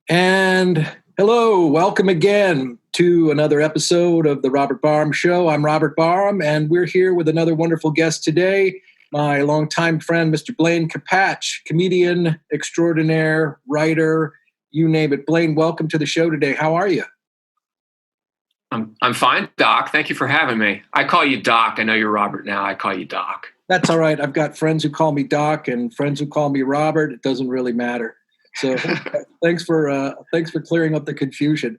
And hello, welcome again to another episode of the Robert Barham Show. I'm Robert Barham, and we're here with another wonderful guest today, my longtime friend, Mr. Blaine Capatch, comedian extraordinaire, writer, you name it. Blaine, welcome to the show today. How are you? I'm fine, Doc. Thank you for having me. I call you Doc. I know you're Robert now. I call you Doc. That's all right. I've got friends who call me Doc and friends who call me Robert. It doesn't really matter. So thanks for clearing up the confusion.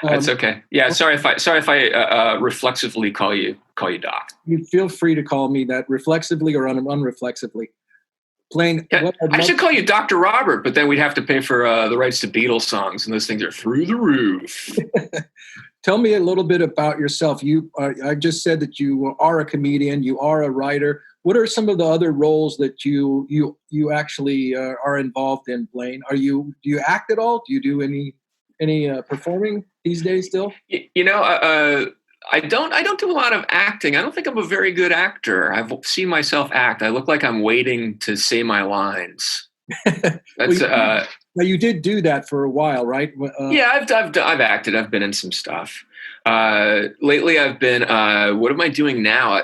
That's okay. Yeah, sorry if I reflexively call you Doc. You feel free to call me that reflexively or unreflexively. Blaine, yeah, I should call you Dr. Robert, but then we'd have to pay for the rights to Beatles songs, and those things are through the roof. Tell me a little bit about yourself. I just said that you are a comedian. You are a writer. What are some of the other roles that you actually are involved in, Blaine? Do you act at all? Do you do any performing these days still? I don't do a lot of acting. I don't think I'm a very good actor. I've seen myself act. I look like I'm waiting to say my lines. That's Now you did do that for a while, right? Yeah, I've acted. I've been in some stuff. Lately, I've been. What am I doing now?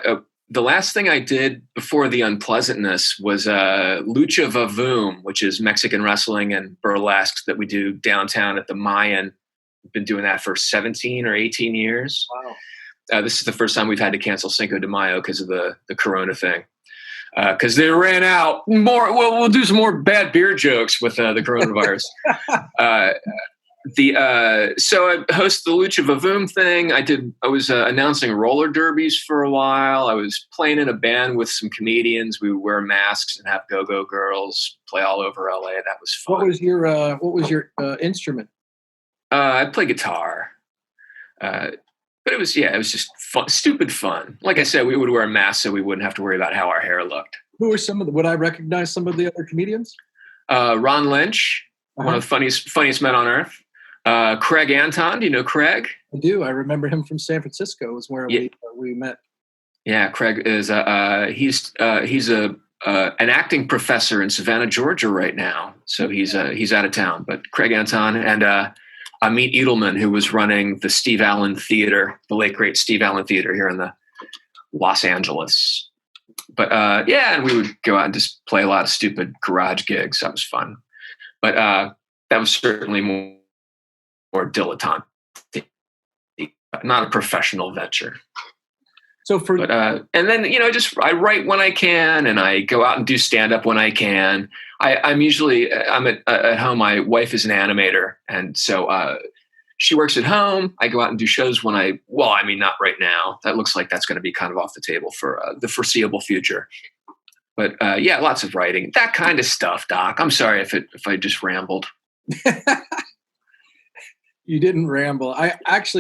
The last thing I did before the unpleasantness was lucha vavoom, which is Mexican wrestling and burlesque that we do downtown at the Mayan. We've been doing that for 17 or 18 years. Wow. This is the first time we've had to cancel Cinco de Mayo because of the Corona thing. Because they ran out more. Well, we'll do some more bad beer jokes with the coronavirus. So I hosted the Lucha Vavoom thing. I was announcing roller derbies for a while. I was playing in a band with some comedians. We would wear masks and have go-go girls play all over LA. That was fun. What was your instrument? I play guitar. But it was just fun, stupid fun. Like I said, we would wear masks so we wouldn't have to worry about how our hair looked. Who were would I recognize some of the other comedians? Ron Lynch, one of the funniest men on earth. Craig Anton, do you know Craig? I do. I remember him from San Francisco is where we met. Yeah, Craig is he's an acting professor in Savannah, Georgia right now. So he's out of town. But Craig Anton and Amit Edelman, who was running the Steve Allen Theater, the late great Steve Allen Theater here in the Los Angeles. But and we would go out and just play a lot of stupid garage gigs. That was fun. But that was certainly more dilettante, not a professional venture. So and then I write when I can, and I go out and do stand up when I can. I'm at home. My wife is an animator, and so she works at home. I go out and do shows when not right now. That looks like that's going to be kind of off the table for the foreseeable future. But lots of writing, that kind of stuff. Doc, I'm sorry if I just rambled. You didn't ramble. I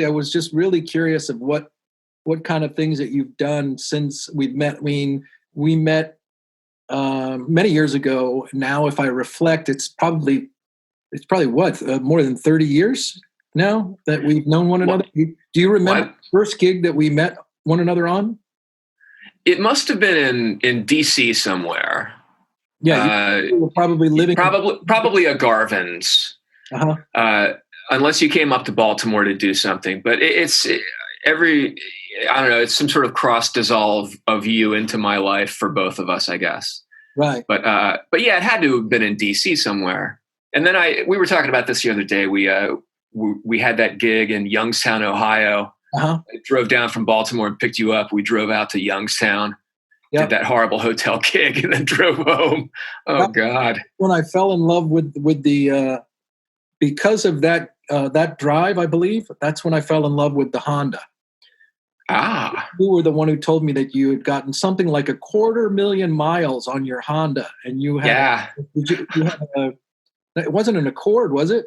was just really curious of what kind of things that you've done since we've met. I mean, we met many years ago. Now, if I reflect, it's probably what, more than 30 years now that we've known one another. Do you remember the first gig that we met one another on? It must have been in DC somewhere. Yeah, you were probably living. Probably a Garvin's. Uh-huh. Unless you came up to Baltimore to do something, but it's some sort of cross dissolve of you into my life for both of us, I guess. Right. But yeah, it had to have been in DC somewhere. And then we were talking about this the other day. We had that gig in Youngstown, Ohio. Uh-huh. I drove down from Baltimore and picked you up. We drove out to Youngstown, did that horrible hotel gig, and then drove home. Oh, God. When I fell in love with the because of that drive, I believe, that's when I fell in love with the Honda. You were the one who told me that you had gotten something like 250,000 miles on your Honda, and you had it wasn't an Accord, was it?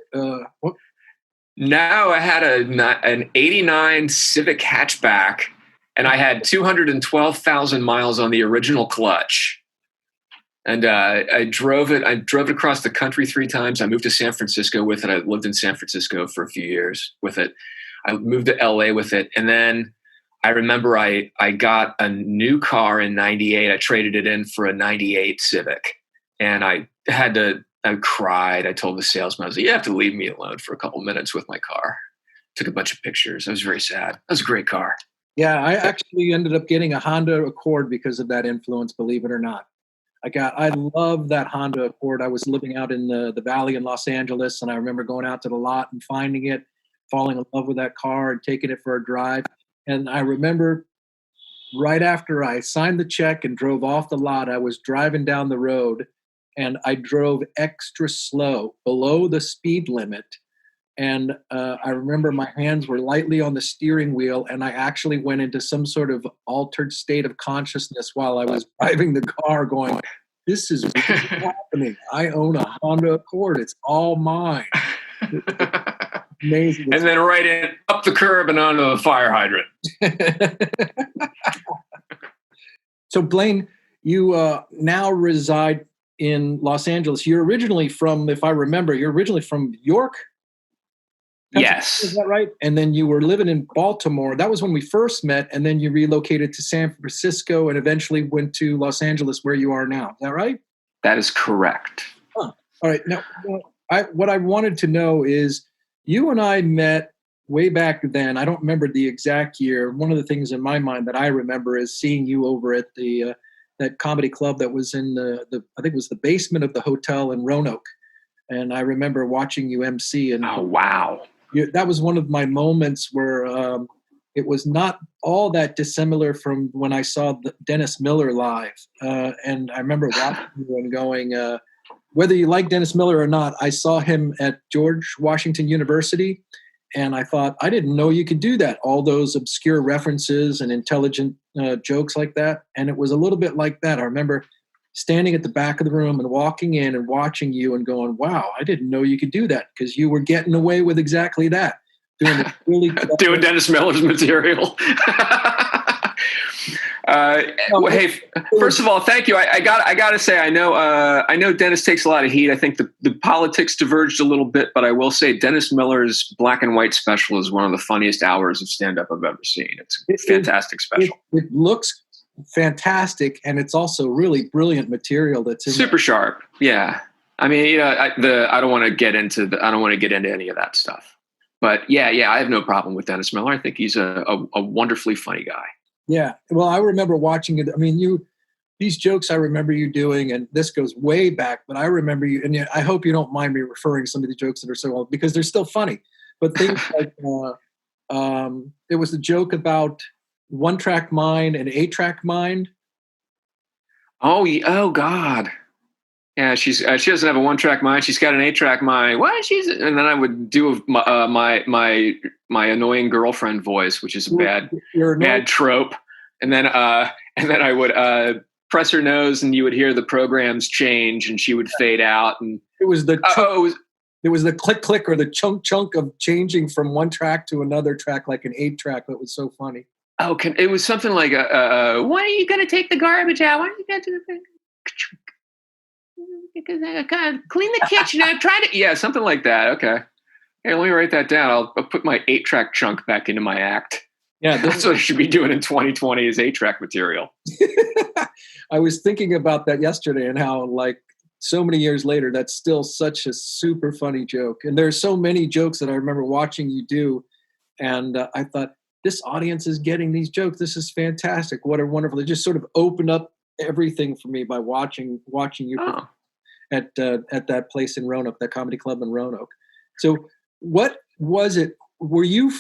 No, I had an 89 Civic hatchback, and I had 212,000 miles on the original clutch. And I drove it across the country 3 times. I moved to San Francisco with it. I lived in San Francisco for a few years with it. I moved to LA with it. And then I remember I got a new car in 98. I traded it in for a 98 Civic. And I had to I cried. I told the salesman, I was like, you have to leave me alone for a couple minutes with my car. Took a bunch of pictures. I was very sad. That was a great car. Yeah, I actually ended up getting a Honda Accord because of that influence, believe it or not. I love that Honda Accord. I was living out in the valley in Los Angeles, and I remember going out to the lot and finding it, falling in love with that car and taking it for a drive. And I remember right after I signed the check and drove off the lot, I was driving down the road and I drove extra slow, below the speed limit. And I remember my hands were lightly on the steering wheel, and I actually went into some sort of altered state of consciousness while I was driving the car going, this is really happening. I own a Honda Accord. It's all mine. Amazing. And then right in, up the curb and onto the fire hydrant. So, Blaine, you now reside in Los Angeles. You're originally from, if I remember, you're originally from York? Yes. Is that right? And then you were living in Baltimore. That was when we first met. And then you relocated to San Francisco and eventually went to Los Angeles, where you are now. Is that right? That is correct. Huh. All right. Now, what I wanted to know is you and I met way back then. I don't remember the exact year. One of the things in my mind that I remember is seeing you over at the that comedy club that was in the I think it was the basement of the hotel in Roanoke. And I remember watching you MC. And oh, wow. That was one of my moments where it was not all that dissimilar from when I saw Dennis Miller live. And I remember watching you and going, whether you like Dennis Miller or not, I saw him at George Washington University. And I thought, I didn't know you could do that. All those obscure references and intelligent jokes like that. And it was a little bit like that. I remember standing at the back of the room and walking in and watching you and going, wow, I didn't know you could do that, because you were getting away with exactly that. Doing Dennis Miller's material. Hey, first of all, thank you. I got to say, I know Dennis takes a lot of heat. I think the politics diverged a little bit, but I will say Dennis Miller's black and white special is one of the funniest hours of stand-up I've ever seen. It's a fantastic special. It looks fantastic, and it's also really brilliant material. That's super sharp. Yeah, I mean, I don't want to get into any of that stuff. But yeah, I have no problem with Dennis Miller. I think he's a wonderfully funny guy. Yeah. Well, I remember watching it. I mean, these jokes I remember you doing, and this goes way back, but I remember you, and I hope you don't mind me referring some of the jokes that are so old, because they're still funny. But things like, it was a joke about one-track mind and eight-track mind. Oh God. Yeah, she doesn't have a one-track mind. She's got an eight-track mind. What? And then I would do my annoying girlfriend voice, which is a bad trope. And then I would press her nose, and you would hear the programs change, and she would fade out. And it was the it was the click click or the chunk of changing from one track to another track, like an 8-track. That was so funny. Oh, it was something like when are you going to take the garbage out? When are you going to do the thing? Because I gotta clean the kitchen. I'm trying to, yeah, something like that. Okay. Hey, let me write that down. I'll put my 8-track chunk back into my act. Yeah, that's what I should be doing in 2020 is 8-track material. I was thinking about that yesterday, and how, like, so many years later, that's still such a super funny joke. And there's so many jokes that I remember watching you do, and I thought, this audience is getting these jokes. This is fantastic. What a wonderful! It just sort of opened up everything for me by watching you. Oh. At that place in Roanoke, that comedy club in Roanoke. So what was it? Were you,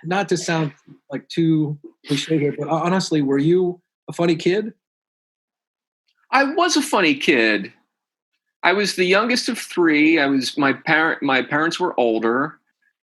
not to sound like too cliche here, but honestly, were you a funny kid? I was a funny kid. I was the youngest of 3. My parents were older.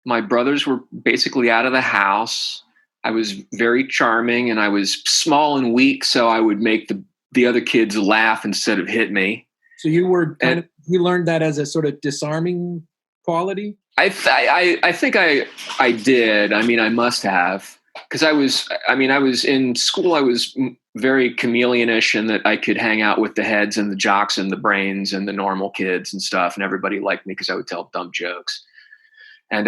My brothers were basically out of the house. I was very charming, and I was small and weak, so I would make the other kids laugh instead of hit me. So you were you learned that as a sort of disarming quality? I think I did. I mean, I must have, because I was in school. I was very chameleonish, in that I could hang out with the heads and the jocks and the brains and the normal kids and stuff, and everybody liked me because I would tell dumb jokes. And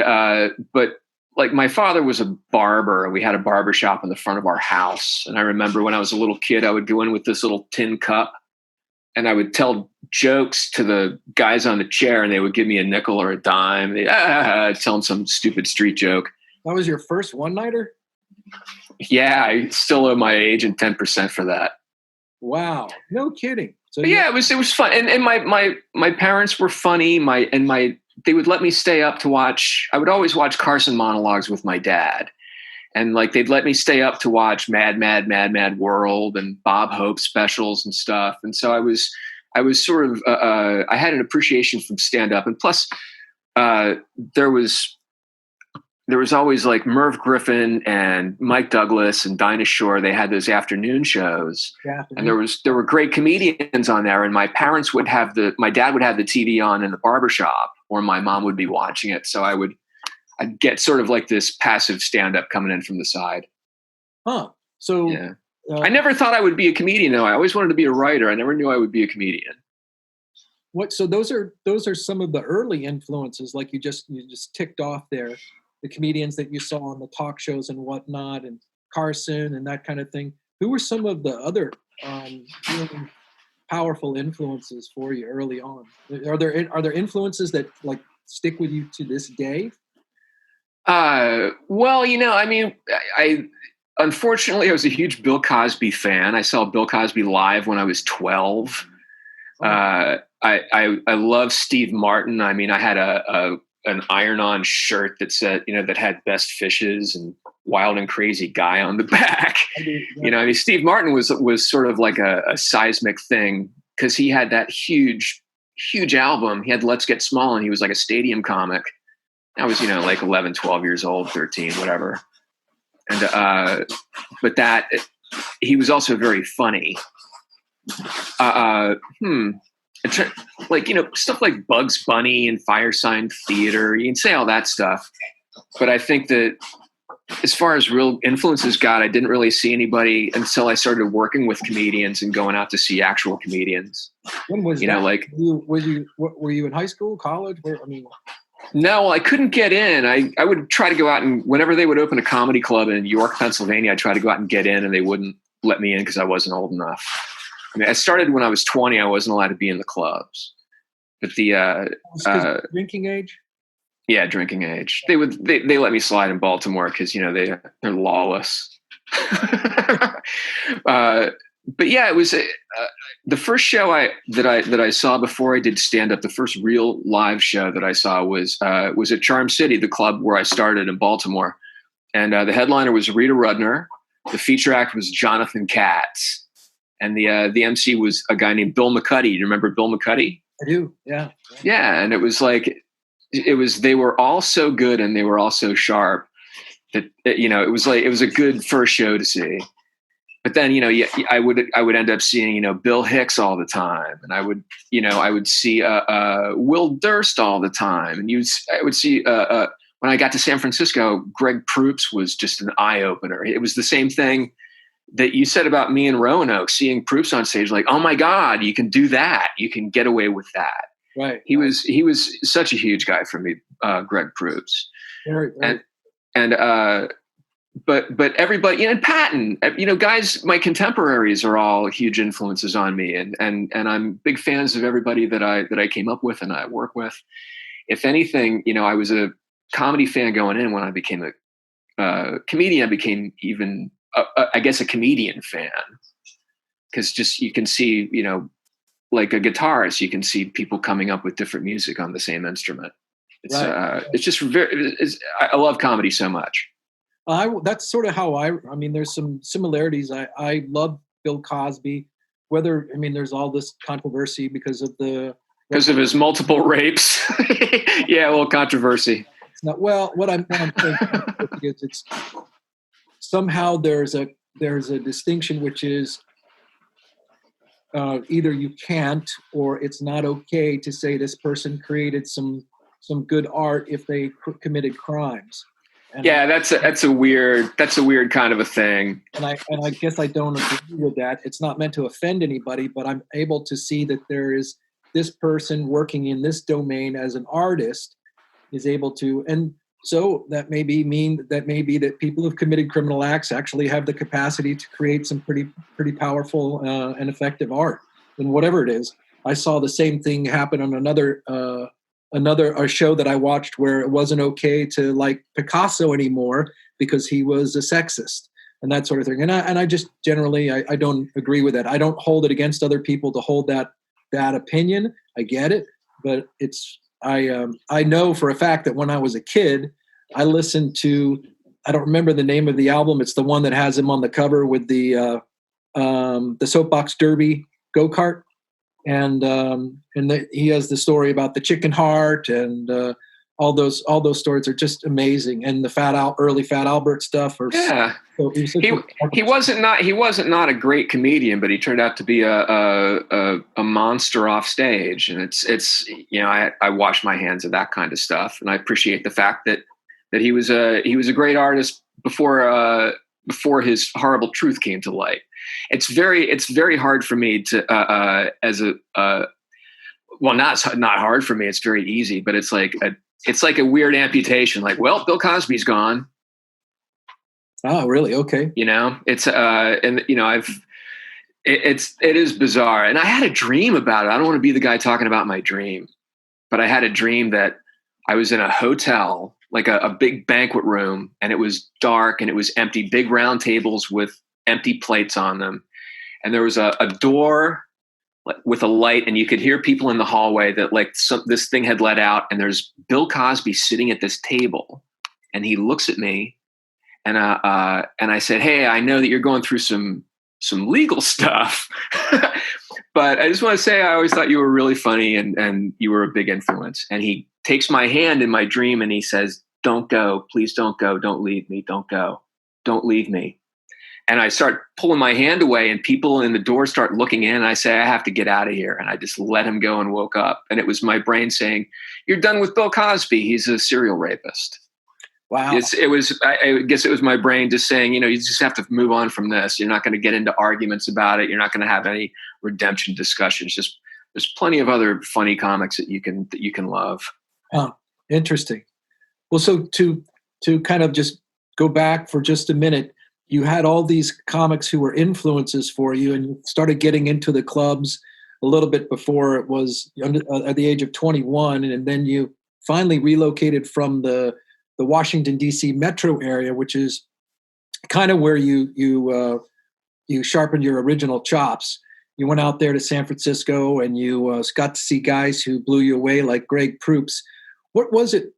but like, my father was a barber, and we had a barber shop in the front of our house. And I remember when I was a little kid, I would go in with this little tin cup, and I would tell jokes to the guys on the chair, and they would give me a nickel or a dime. Tell them some stupid street joke. That was your first one-nighter? Yeah, I still owe my agent 10% for that. Wow, no kidding. So yeah, it was fun, and my parents were funny. They would let me stay up to watch. I would always watch Carson monologues with my dad, and like they'd let me stay up to watch Mad World and Bob Hope specials and stuff. And so I was sort of I had an appreciation from stand up, and plus there was always like Merv Griffin and Mike Douglas and Dinah Shore. They had those afternoon shows, and there were great comedians on there. And my dad would have the TV on in the barbershop, or my mom would be watching it. So I'd get sort of like this passive stand up coming in from the side. Huh. So yeah. I never thought I would be a comedian though. I always wanted to be a writer. I never knew I would be a comedian. So those are some of the early influences, like you just ticked off there. The comedians that you saw on the talk shows and whatnot, and Carson and that kind of thing. Who were some of the other really powerful influences for you early on? Are there influences that like stick with you to this day? Well, I mean, unfortunately I was a huge Bill Cosby fan. I saw Bill Cosby live when I was 12. I love Steve Martin. I mean, I had an iron-on shirt that said, that had Best Fishes and Wild and Crazy Guy on the back. I mean, Steve Martin was sort of like a seismic thing, because he had that huge album. He had Let's Get Small, and he was like a stadium comic. I was, like 11, 12 years old, 13, whatever. And, but he was also very funny. Like, stuff like Bugs Bunny and Firesign Theater, you can say all that stuff. But I think that as far as real influences got, I didn't really see anybody until I started working with comedians and going out to see actual comedians. When was that? Like, were you in high school, college? No, I couldn't get in. I would try to go out, and whenever they would open a comedy club in York, Pennsylvania, I'd try to go out and get in, and they wouldn't let me in because I wasn't old enough. I mean, I started when I was 20. I wasn't allowed to be in the clubs, but drinking age. Yeah, drinking age. They let me slide in Baltimore because they're lawless. But yeah, it was the first show that I saw before I did stand up. The first real live show that I saw was at Charm City, the club where I started in Baltimore, and the headliner was Rita Rudner. The feature act was Jonathan Katz. And the MC was a guy named Bill McCuddy. You remember Bill McCuddy? I do, yeah. Yeah, and it was they were all so good and they were all so sharp that it was a good first show to see. But then I would end up seeing Bill Hicks all the time, and I would see Will Durst all the time, and I would see when I got to San Francisco, Greg Proops was just an eye opener. It was the same thing that you said about me and Roanoke, seeing Proops on stage, like, oh my God, you can do that. You can get away with that. Right. He was such a huge guy for me, Greg Proops. Very. But everybody, and Patton, guys, my contemporaries are all huge influences on me. And I'm big fans of everybody that I came up with and I work with. If anything, I was a comedy fan going in. When I became a comedian, I became even, I guess, a comedian fan, because just you can see, like a guitarist, you can see people coming up with different music on the same instrument. It's right. It's just I love comedy so much. That's sort of how I mean, there's some similarities. I love Bill Cosby. There's all this controversy because of his multiple rapes. Yeah, a little controversy. It's not, well, what I'm thinking is it's somehow there's a distinction, which is either you can't or it's not okay to say this person created some good art if they committed crimes. And yeah, that's a weird kind of a thing. And I guess I don't agree with that. It's not meant to offend anybody, but I'm able to see that there is this person working in this domain as an artist is able to, and so that may be that people who've committed criminal acts actually have the capacity to create some pretty powerful and effective art. in whatever it is. I saw the same thing happen on another a show that I watched where it wasn't okay to like Picasso anymore because he was a sexist and that sort of thing. And I just generally I don't agree with that. I don't hold it against other people to hold that opinion. I get it, but I know for a fact that when I was a kid, I listened to, I don't remember the name of the album. It's the one that has him on the cover with the soapbox derby go-kart. And he has the story about the chicken heart and all those stories are just amazing. And the early Fat Albert stuff. He wasn't not a great comedian, but he turned out to be a monster off stage. And it's I wash my hands of that kind of stuff, and I appreciate the fact that he was a great artist before his horrible truth came to light. It's very hard for me to not hard for me. It's very easy, but it's like a weird amputation. Like, well, Bill Cosby's gone. Oh, really? Okay. It's it is bizarre. And I had a dream about it. I don't want to be the guy talking about my dream, but I had a dream that I was in a hotel, like a big banquet room, and it was dark and it was empty, big round tables with empty plates on them. And there was a door with a light, and you could hear people in the hallway that this thing had let out. And there's Bill Cosby sitting at this table, and he looks at me, and I said, "Hey, I know that you're going through some legal stuff, but I just want to say I always thought you were really funny, and you were a big influence." And he takes my hand in my dream and he says, "Don't go, please don't go. Don't leave me. Don't go. Don't leave me." And I start pulling my hand away, and people in the door start looking in, and I say, "I have to get out of here." And I just let him go and woke up. And it was my brain saying, "You're done with Bill Cosby. He's a serial rapist." Wow. I guess it was my brain just saying, you just have to move on from this. You're not going to get into arguments about it. You're not going to have any redemption discussions. Just there's plenty of other funny comics that you can love. Oh, interesting. Well, so to kind of just go back for just a minute, you had all these comics who were influences for you, and you started getting into the clubs a little bit before it was at the age of 21, and then you finally relocated from the Washington, D.C. metro area, which is kind of where you sharpened your original chops. You went out there to San Francisco, and you got to see guys who blew you away, like Greg Proops. What was it?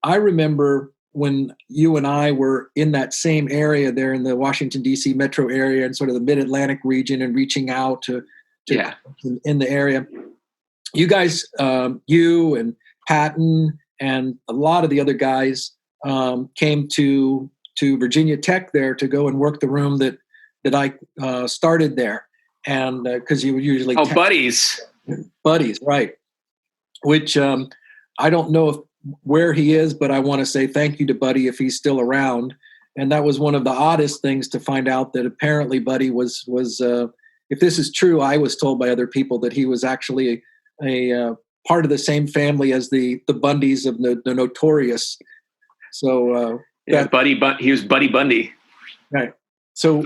I remember when you and I were in that same area there in the Washington, D.C. metro area and sort of the mid-Atlantic region, and reaching out to in the area. You guys, you and Patton and a lot of the other guys came to Virginia Tech there to go and work the room that I started there. And because you would usually buddies, right? Which I don't know where he is, but I want to say thank you to Buddy if he's still around. And that was one of the oddest things to find out, that apparently Buddy was if this is true, I was told by other people that he was actually a part of the same family as the Bundys of the Notorious. So he was Buddy Bundy, right? So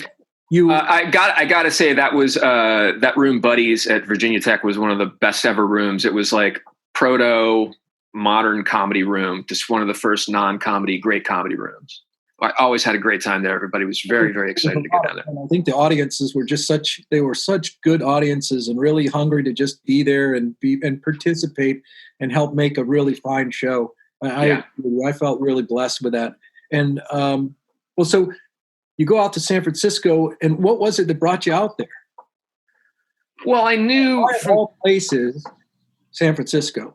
you, I got to say that was that room, Buddies at Virginia Tech, was one of the best ever rooms. It was like proto modern comedy room, just one of the first non-comedy great comedy rooms. I always had a great time there. Everybody was very, very excited to get down there. And I think the audiences were such good audiences, and really hungry to just be there and participate and help make a really fine show. I felt really blessed with that. And so you go out to San Francisco, and what was it that brought you out there? Well, I knew from all places, San Francisco.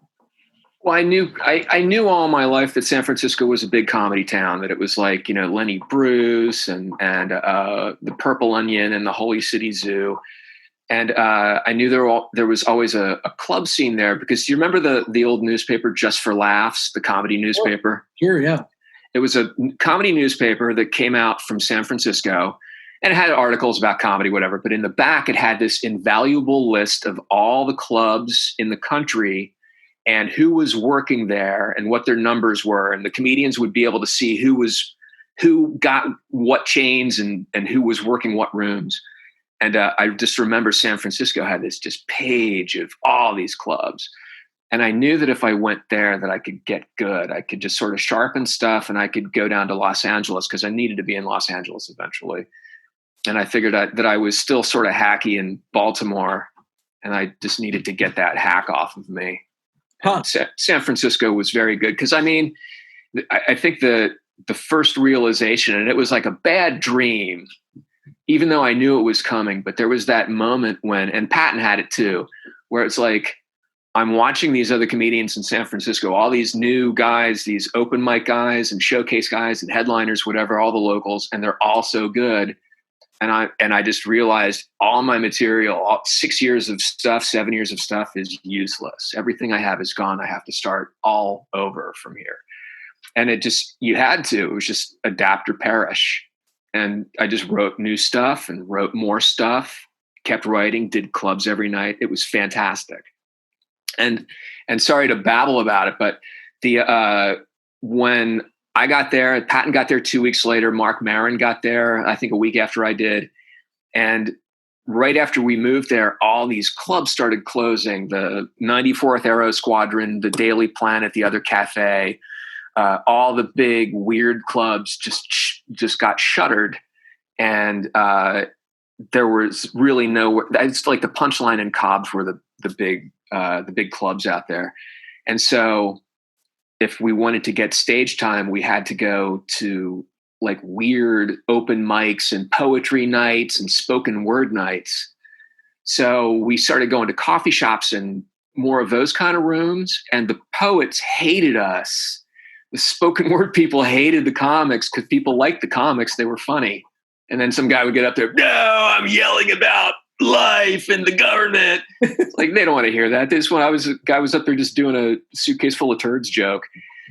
Well, I knew all my life that San Francisco was a big comedy town, that it was like, Lenny Bruce and the Purple Onion and the Holy City Zoo. And I knew there was always a club scene there, because you remember the old newspaper, Just for Laughs, the comedy newspaper? Sure, yeah. It was a comedy newspaper that came out from San Francisco, and it had articles about comedy, whatever. But in the back, it had this invaluable list of all the clubs in the country and who was working there and what their numbers were. And the comedians would be able to see who got what chains and who was working what rooms. I just remember San Francisco had this just page of all these clubs. And I knew that if I went there that I could get good. I could just sort of sharpen stuff and I could go down to Los Angeles because I needed to be in Los Angeles eventually. And I figured that I was still sort of hacky in Baltimore and I just needed to get that hack off of me. Huh. San Francisco was very good because, I mean, I think the first realization, and it was like a bad dream, even though I knew it was coming, but there was that moment when, and Patton had it too, where it's like, I'm watching these other comedians in San Francisco, all these new guys, these open mic guys and showcase guys and headliners, whatever, all the locals, and they're all so good. And I just realized all my material, 6 years of stuff, 7 years of stuff is useless. Everything I have is gone. I have to start all over from here. And it just, you had to, it was just adapt or perish. And I just wrote new stuff and wrote more stuff, kept writing, did clubs every night. It was fantastic. And sorry to babble about it, but when I got there, Patton got there 2 weeks later, Mark Maron got there, I think a week after I did. And right after we moved there, all these clubs started closing. The 94th Aero Squadron, the Daily Planet, the Other Cafe, all the big weird clubs just got shuttered. And there was really it's like the Punchline and Cobb's were the big clubs out there. And so if we wanted to get stage time, we had to go to like weird open mics and poetry nights and spoken word nights. So we started going to coffee shops and more of those kind of rooms. And the poets hated us. The spoken word people hated the comics because people liked the comics. They were funny. And then some guy would get up there, no, I'm yelling about life and the government. Like, they don't want to hear that. This one, guy was up there just doing a suitcase full of turds joke.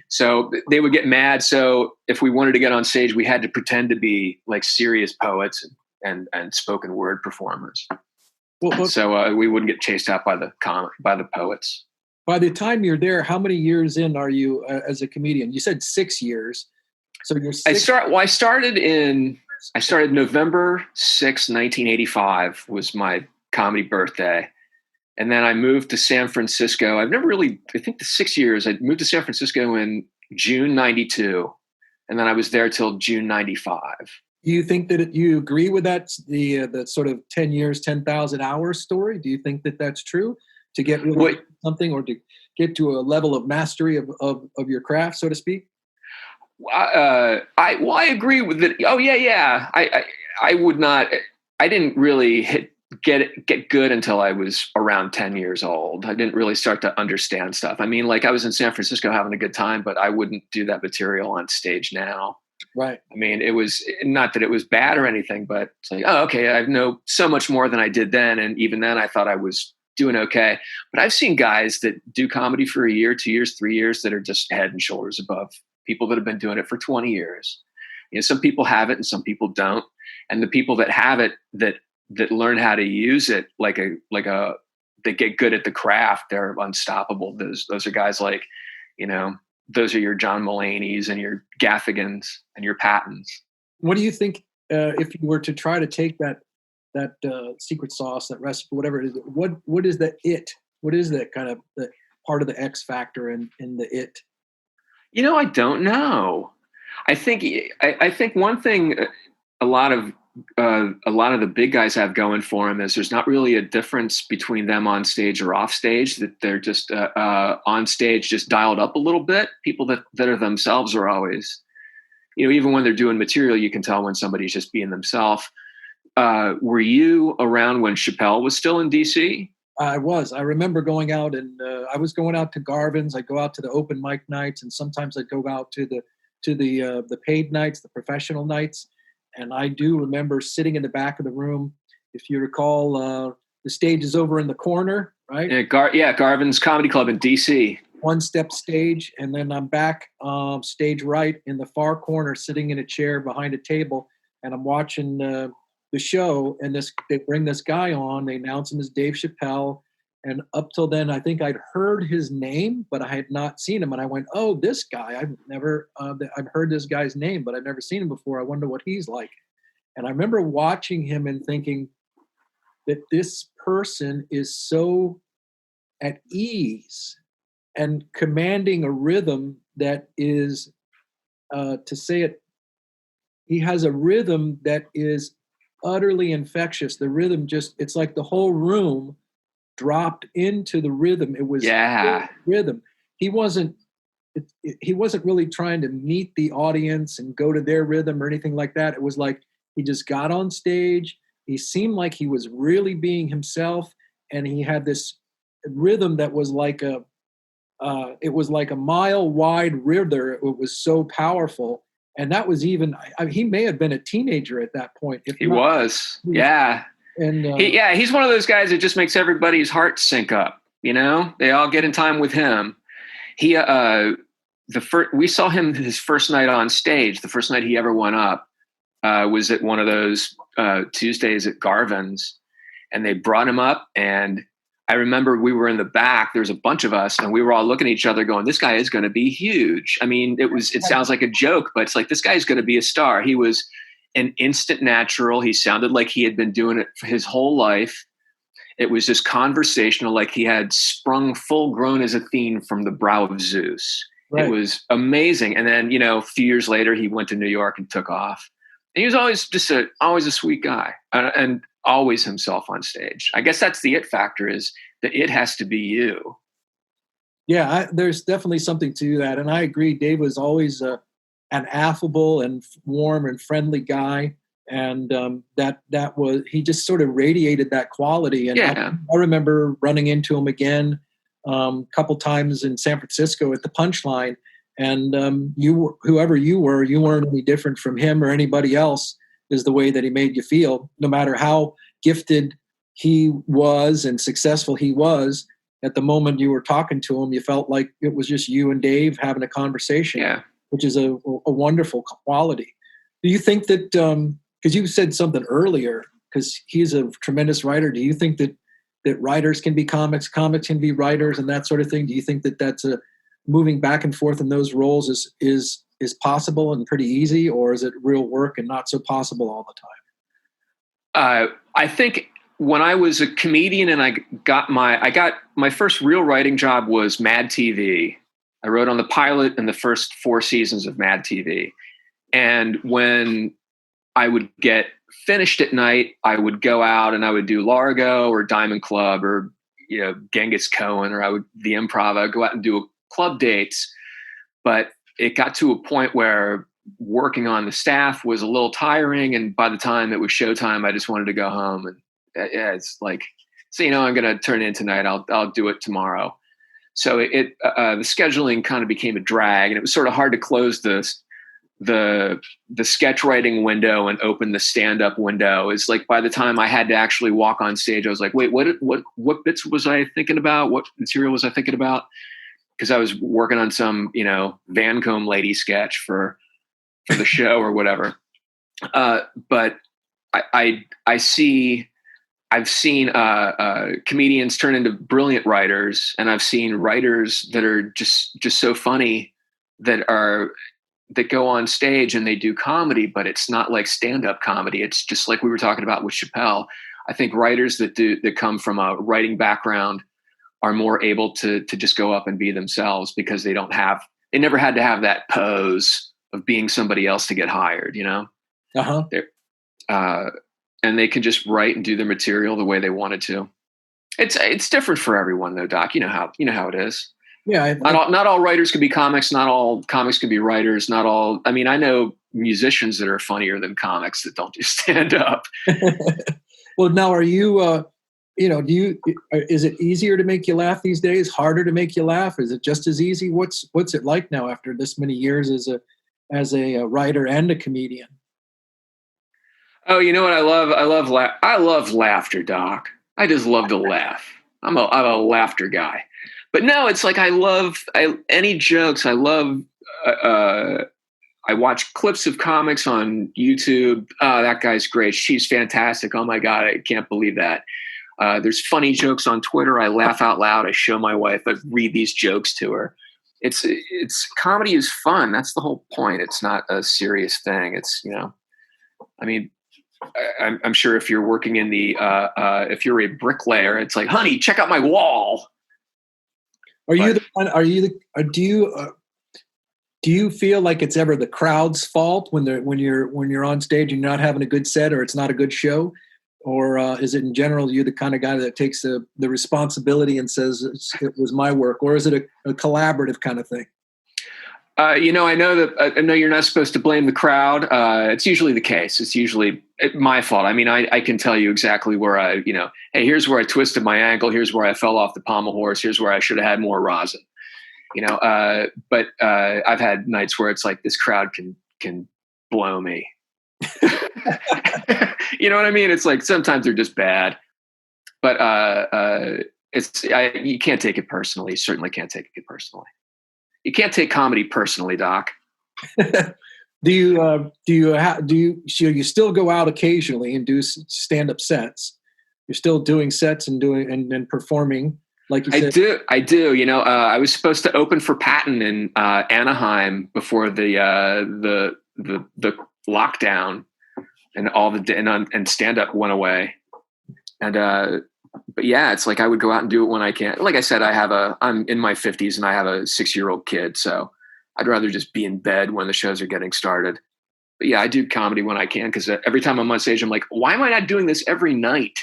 So they would get mad. So if we wanted to get on stage, we had to pretend to be like serious poets and spoken word performers. So we wouldn't get chased out by the poets. By the time you're there, how many years in are you as a comedian? You said 6 years. So you're I started November 6, 1985 was my comedy birthday. And then I moved to San Francisco. I think the 6 years, I moved to San Francisco in June 92. And then I was there till June 95. Do you think that you agree with that, the sort of 10 years, 10,000 hours story? Do you think that that's true? To get really something or to get to a level of mastery of your craft, so to speak? I agree with it. Oh yeah. I would not. I didn't really get good until I was around 10 years old. I didn't really start to understand stuff. I mean, like, I was in San Francisco having a good time, but I wouldn't do that material on stage now. Right. I mean, it was not that it was bad or anything, but it's like, oh, okay, I know so much more than I did then, and even then, I thought I was doing okay. But I've seen guys that do comedy for a year, 2 years, 3 years that are just head and shoulders above people that have been doing it for 20 years. You know, some people have it and some people don't. And the people that have it, that learn how to use it they get good at the craft, they're unstoppable. Those are guys like, you know, those are your John Mulaney's and your Gaffigans and your Pattons. What do you think if you were to try to take that secret sauce, that recipe, whatever it is, what is the it? What is that kind of the part of the X factor in the it? You know, I don't know. I think one thing a lot of the big guys have going for them is there's not really a difference between them on stage or off stage, that they're just on stage just dialed up a little bit. People that are themselves are always, you know, even when they're doing material, you can tell when somebody's just being themselves. Were you around when Chappelle was still in DC? I was. I remember going out and I was going out to Garvin's. I'd go out to the open mic nights, and sometimes I'd go out to the paid nights, the professional nights. And I do remember sitting in the back of the room. If you recall, the stage is over in the corner, right? Yeah, Garvin's Comedy Club in DC. One step stage, and then I'm back stage right in the far corner, sitting in a chair behind a table, and I'm watching the show. And they bring this guy on. They announce him as Dave Chappelle. And up till then, I think I'd heard his name, but I had not seen him. And I went, "Oh, this guy! I've heard this guy's name, but I've never seen him before. I wonder what he's like." And I remember watching him and thinking, that this person is so at ease and commanding a rhythm that is, to say it, he has a rhythm that is utterly infectious. The rhythm it's like the whole room dropped into the rhythm. It was rhythm. He wasn't he wasn't really trying to meet the audience and go to their rhythm or anything like that. It was like he just got on stage. He seemed like he was really being himself, and he had this rhythm that was like it was like a mile wide river. It was so powerful. And that was even, he may have been a teenager at that point. He was. Yeah. And he's one of those guys that just makes everybody's heart sync up. You know, they all get in time with him. He, we saw him his first night on stage. The first night he ever went up was at one of those Tuesdays at Garvin's, and they brought him up. And I remember we were in the back. There was a bunch of us, and we were all looking at each other going, this guy is going to be huge. I mean, it sounds like a joke, but it's like, this guy is going to be a star. He was an instant natural. He sounded like he had been doing it for his whole life. It was just conversational, like he had sprung full grown as Athene from the brow of Zeus. Right. It was amazing. And then, a few years later, he went to New York and took off. And he was always always a sweet guy, and always himself on stage. I guess that's the it factor, is that it has to be you. Yeah, there's definitely something to that. And I agree. Dave was always an affable and warm and friendly guy. And that was, he just sort of radiated that quality. And I remember running into him again a couple times in San Francisco at the Punchline. And whoever you were, you weren't any different from him or anybody else, is the way that he made you feel. No matter how gifted he was and successful he was, at the moment you were talking to him, you felt like it was just you and Dave having a conversation, which is a wonderful quality. Do you think that, because you said something earlier, because he's a tremendous writer, do you think that writers can be comics can be writers and that sort of thing? Do you think that that's moving back and forth in those roles is possible and pretty easy, or is it real work and not so possible all the time? I think when I was a comedian and I got my first real writing job was Mad TV. I wrote on the pilot and the first 4 seasons of Mad TV. And when I would get finished at night, I would go out and I would do Largo or Diamond Club or, Genghis Cohen, or the Improv. I would go out and do club dates. But it got to a point where working on the staff was a little tiring. And by the time it was showtime, I just wanted to go home. And it's like, I'm going to turn in tonight. I'll do it tomorrow. So the scheduling kind of became a drag, and it was sort of hard to close the sketch writing window and open the stand-up window. It's like, by the time I had to actually walk on stage, I was like, wait, what bits was I thinking about? What material was I thinking about? Because I was working on some, Vancombe lady sketch for the show or whatever. But I've seen comedians turn into brilliant writers, and I've seen writers that are just so funny that go on stage and they do comedy, but it's not like stand-up comedy. It's just like we were talking about with Chappelle. I think writers that come from a writing background are more able to just go up and be themselves, because they never had to have that pose of being somebody else to get hired, and they can just write and do their material the way they wanted to. It's different for everyone though, Doc. You know how it is. Yeah. Not all writers can be comics. Not all comics can be writers. Not all, I know musicians that are funnier than comics that don't just stand up. Well, now are you, is it easier to make you laugh these days? Harder to make you laugh? Is it just as easy? What's it like now after this many years as a writer and a comedian? Oh, you know what I love? I love laughter, Doc. I just love to laugh. I'm a laughter guy. But no, it's like I love any jokes. I love. I watch clips of comics on YouTube. Oh, that guy's great. She's fantastic. Oh my God, I can't believe that. There's funny jokes on Twitter. I laugh out loud. I show my wife. I read these jokes to her. It's comedy is fun. That's the whole point. It's not a serious thing. It's I'm sure if you're working in the if you're a bricklayer, it's like, honey, check out my wall. Are you the one? Are you the? Do you feel like it's ever the crowd's fault when you're on stage and you're not having a good set or it's not a good show, or is it in general you're the kind of guy that takes the responsibility and says it was my work, or is it a collaborative kind of thing? I know you're not supposed to blame the crowd. It's usually the case. It's usually my fault. I mean, I can tell you exactly where hey, here's where I twisted my ankle. Here's where I fell off the pommel horse. Here's where I should have had more rosin. But I've had nights where it's like this crowd can blow me. You know what I mean? It's like sometimes they're just bad, but you can't take it personally. You certainly can't take it personally. You can't take comedy personally, Doc. Do you still go out occasionally and do stand-up sets? You're still doing sets and performing, like you said. I do. I was supposed to open for Patton in Anaheim before the lockdown and and stand-up went away. And but yeah, it's like I would go out and do it when I can. Like I said, I'm in my 50s and I have a 6-year-old kid, so I'd rather just be in bed when the shows are getting started. But yeah, I do comedy when I can, because every time I'm on stage, I'm like, why am I not doing this every night?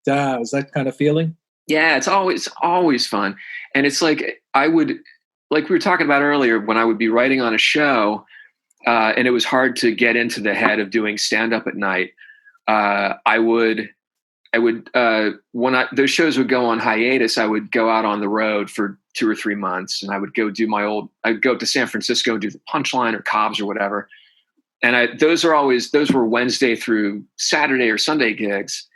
Is that kind of feeling? Yeah, it's always fun. And it's like like we were talking about earlier, when I would be writing on a show, and it was hard to get into the head of doing stand-up at night, I would when those shows would go on hiatus, I would go out on the road for 2 or 3 months, and I would go I'd go to San Francisco and do the Punchline or Cobb's or whatever. And those were Wednesday through Saturday or Sunday gigs.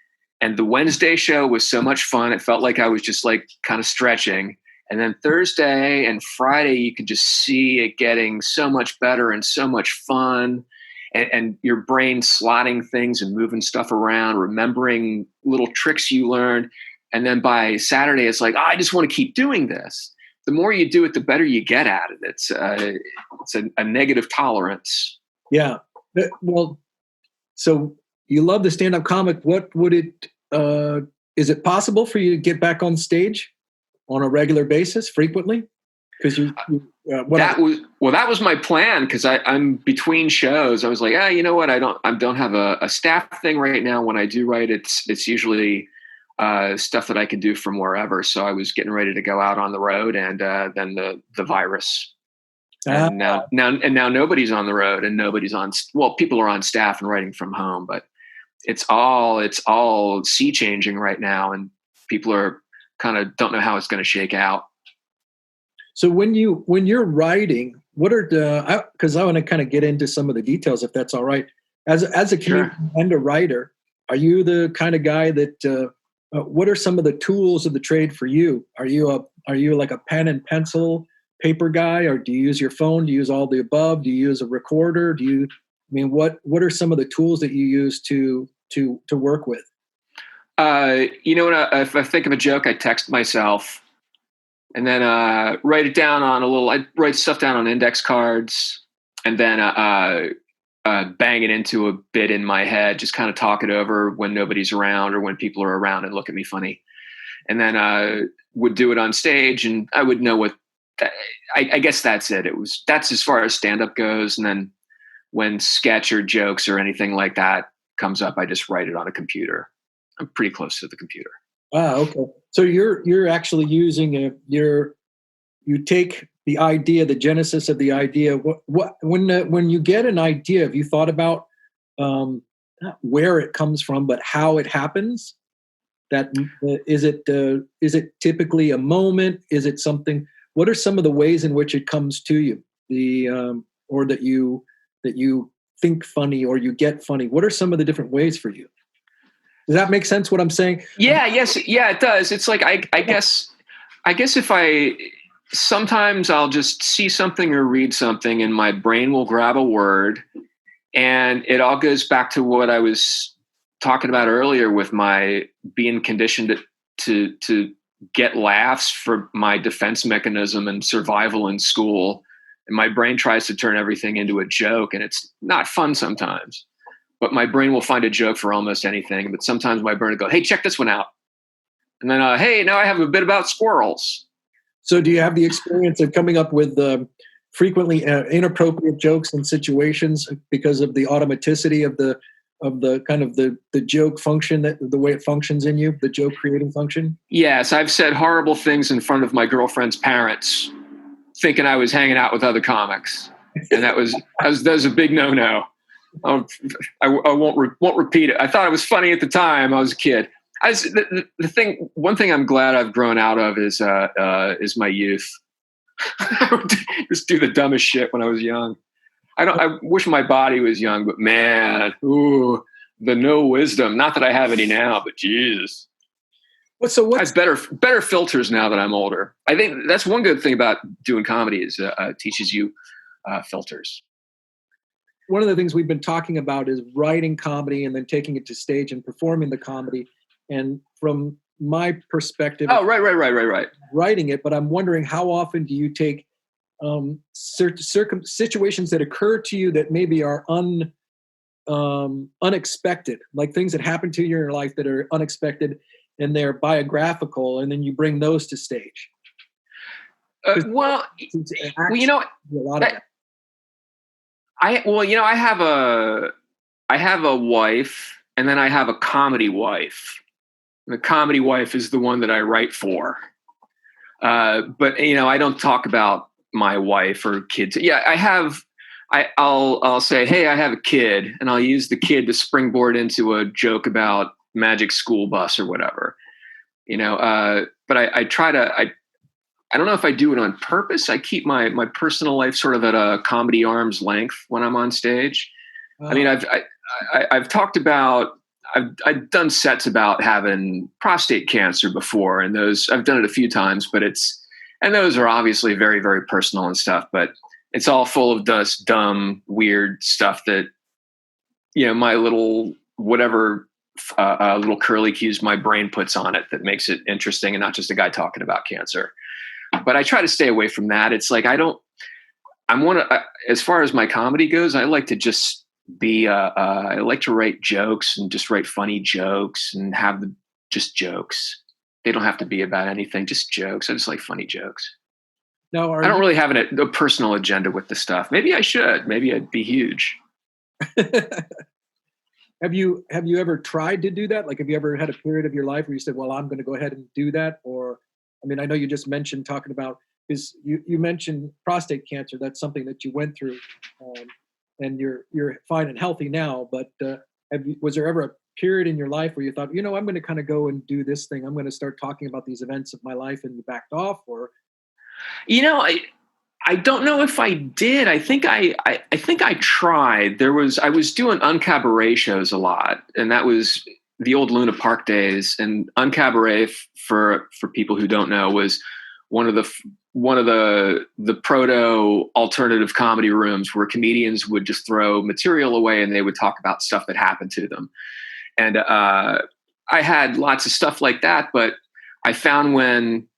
And the Wednesday show was so much fun. It felt like I was just like kind of stretching. And then Thursday and Friday, you could just see it getting so much better and so much fun. And your brain slotting things and moving stuff around, remembering little tricks you learned. And then by Saturday, it's like, I just want to keep doing this. The more you do it, the better you get at it. It's a negative tolerance. Yeah. Well, so you love the stand-up comic. What would is it possible for you to get back on stage on a regular basis frequently? Because that was my plan, because I'm between shows. I was like, you know what? I don't have a staff thing right now. When I do write, it's usually stuff that I can do from wherever. So I was getting ready to go out on the road, and then the virus. And now nobody's on the road, and nobody's on. Well, people are on staff and writing from home, but it's all sea changing right now, and people are kind of don't know how it's going to shake out. So when you're writing, what are because I want to kind of get into some of the details, if that's all right. As a comedian and a writer, are you the kind of guy that? What are some of the tools of the trade for you? Are you like a pen and pencil paper guy, or do you use your phone? Do you use all the above? Do you use a recorder? What are some of the tools that you use to work with? If I think of a joke, I text myself, and then write it down I write stuff down on index cards, and then bang it into a bit in my head, just kind of talk it over when nobody's around or when people are around and look at me funny. And then would do it on stage, and I would know I guess that's it. That's as far as stand-up goes. And then when sketch or jokes or anything like that comes up, I just write it on a computer. I'm pretty close to the computer. Okay. So you're actually using you take the idea, the genesis of the idea. When you get an idea, have you thought about not where it comes from, but how it happens? That is it typically a moment? Is it something? What are some of the ways in which it comes to you? Or that you think funny or you get funny? What are some of the different ways for you? Does that make sense what I'm saying? Yeah, yes. Yeah, it does. It's like, I guess if sometimes I'll just see something or read something and my brain will grab a word, and it all goes back to what I was talking about earlier with my being conditioned to get laughs for my defense mechanism and survival in school. And my brain tries to turn everything into a joke, and it's not fun sometimes. but my brain will find a joke for almost anything. But sometimes my brain will go, "Hey, check this one out," and then, "Hey, now I have a bit about squirrels." So do you have the experience of coming up with frequently inappropriate jokes in situations because of the automaticity of the kind of the joke function, that the way it functions in you, the joke creating function? Yes, I've said horrible things in front of my girlfriend's parents, thinking I was hanging out with other comics, and that was a big no-no. I won't repeat it. I thought it was funny at the time. I was a kid. One thing I'm glad I've grown out of is my youth. I would just do the dumbest shit when I was young. I wish my body was young, but man, ooh, the no wisdom. Not that I have any now, but Jesus. So I have better filters now that I'm older. I think that's one good thing about doing comedy is it teaches you filters. one of the things we've been talking about is writing comedy and then taking it to stage and performing the comedy. And from my perspective, right. writing it, but I'm wondering, how often do you take situations that occur to you that maybe are unexpected, like things that happen to you in your life that are unexpected and they're biographical, and then you bring those to stage? Well, you know, I have a wife, and then I have a comedy wife. The comedy wife is the one that I write for. But I don't talk about my wife or kids. Yeah, I'll say, hey, I have a kid, and I'll use the kid to springboard into a joke about Magic School Bus or whatever. But I try to. I don't know if I do it on purpose. I keep my personal life sort of at a comedy arm's length when I'm on stage. I mean, I've talked about. I've done sets about having prostate cancer before, and those I've done it a few times, but those are obviously very, very personal and stuff, but it's all full of dumb, weird stuff that, my little, whatever, little curly cues my brain puts on it that makes it interesting and not just a guy talking about cancer. But I try to stay away from that. It's like, as far as my comedy goes, I like to just I like to write jokes and just write funny jokes and have just jokes. They don't have to be about anything, just jokes. I just like funny jokes. Now, I don't really have a personal agenda with the stuff. Maybe I should. Maybe I'd be huge. Have you ever tried to do that? Like, have you ever had a period of your life where you said, well, I'm going to go ahead and do that? Or, I mean, I know you just mentioned talking about you mentioned prostate cancer. That's something that you went through. And you're fine and healthy now, but was there ever a period in your life where you thought, I'm going to kind of go and do this thing, I'm going to start talking about these events of my life, and you backed off? Or I don't know if I did. I think I tried. I was doing Uncabaret shows a lot, and that was the old Luna Park days. And Uncabaret, for people who don't know, was one of the proto alternative comedy rooms where comedians would just throw material away and they would talk about stuff that happened to them. And I had lots of stuff like that, but I found when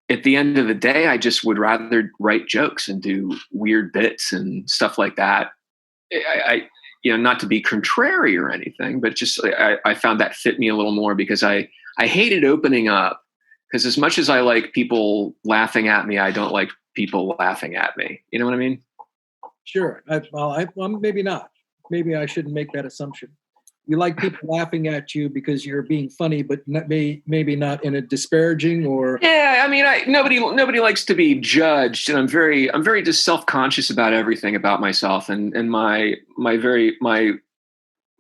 at the end of the day, I just would rather write jokes and do weird bits and stuff like that. I not to be contrary or anything, but just I found that fit me a little more, because I hated opening up. Because as much as I like people laughing at me, I don't like people laughing at me. You know what I mean? Sure. Well, maybe not. Maybe I shouldn't make that assumption. You like people laughing at you because you're being funny, but maybe not in a disparaging or. Yeah, I mean, nobody likes to be judged, and I'm very just self-conscious about everything about myself, and my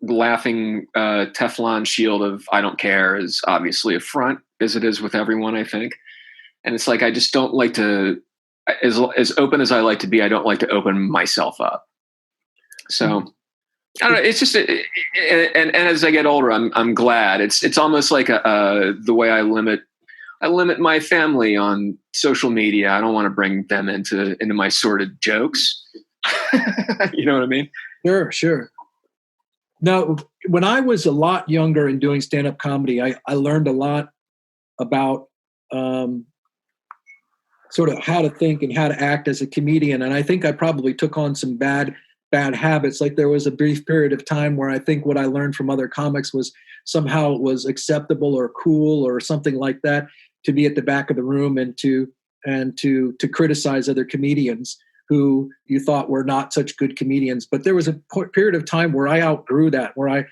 laughing Teflon shield of I don't care is obviously a front, as it is with everyone, I think. And it's like, I just don't like to, as open as I like to be, I don't like to open myself up. So I don't know. It's just, and as I get older, I'm glad. It's almost like the way I limit my family on social media. I don't want to bring them into my sordid jokes. You know what I mean? Sure. Now, when I was a lot younger and doing stand-up comedy, I learned a lot about sort of how to think and how to act as a comedian. And I think I probably took on some bad bad habits. Like there was a brief period of time where I think what I learned from other comics was somehow it was acceptable or cool or something like that to be at the back of the room and to criticize other comedians who you thought were not such good comedians. But there was a period of time where I outgrew that, where and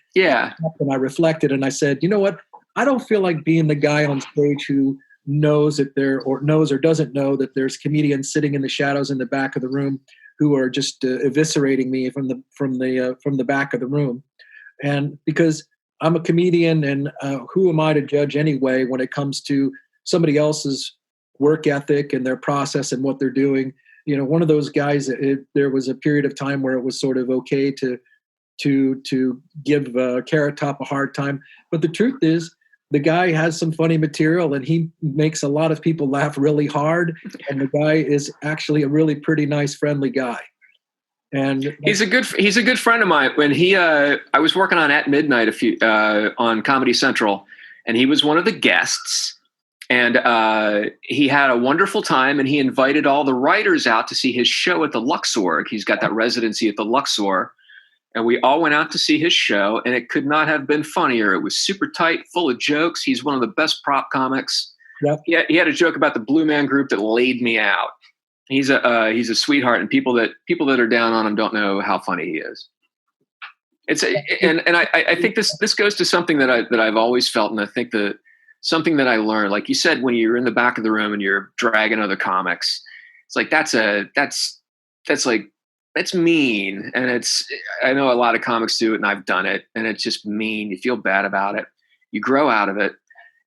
I reflected and I said, you know what? I don't feel like being the guy on stage who knows that knows or doesn't know that there's comedians sitting in the shadows in the back of the room who are just eviscerating me from the back of the room. And because I'm a comedian, and who am I to judge anyway when it comes to somebody else's work ethic and their process and what they're doing? You know, one of those guys. There was a period of time where it was sort of okay to give Carrot Top a hard time, but the truth is, the guy has some funny material and he makes a lot of people laugh really hard. And the guy is actually a really pretty nice, friendly guy. And he's a good friend of mine. When I was working on At Midnight on Comedy Central, and he was one of the guests, and he had a wonderful time, and he invited all the writers out to see his show at the Luxor. He's got that residency at the Luxor. And we all went out to see his show, and it could not have been funnier. It was super tight, full of jokes. He's one of the best prop comics. Yep. He had a joke about the Blue Man Group that laid me out. He's a sweetheart, and people that are down on him don't know how funny he is. I think this goes to something that I've always felt, and I think something that I learned, like you said, when you're in the back of the room and you're dragging other comics, it's like that's mean. And I know a lot of comics do it, and I've done it, and it's just mean. You feel bad about it. You grow out of it,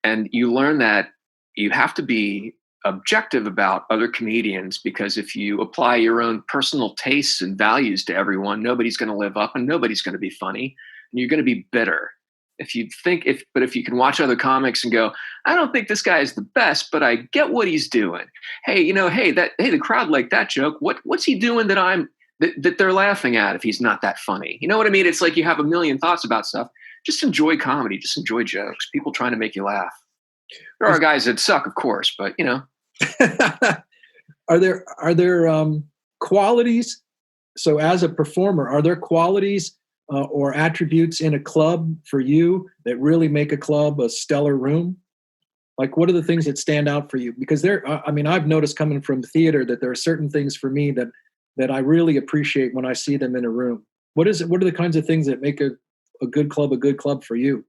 and you learn that you have to be objective about other comedians, because if you apply your own personal tastes and values to everyone, nobody's going to live up and nobody's going to be funny, and you're going to be bitter. If you can watch other comics and go, I don't think this guy is the best, but I get what he's doing. Hey, the crowd liked that joke. What's he doing that they're laughing at if he's not that funny? You know what I mean? It's like you have a million thoughts about stuff. Just enjoy comedy. Just enjoy jokes. People trying to make you laugh. There are guys that suck, of course, but you know. Are there qualities? So as a performer, are there qualities or attributes in a club for you that really make a club a stellar room? Like, what are the things that stand out for you? Because I've noticed coming from theater that there are certain things for me that I really appreciate when I see them in a room. What are the kinds of things that make a good club for you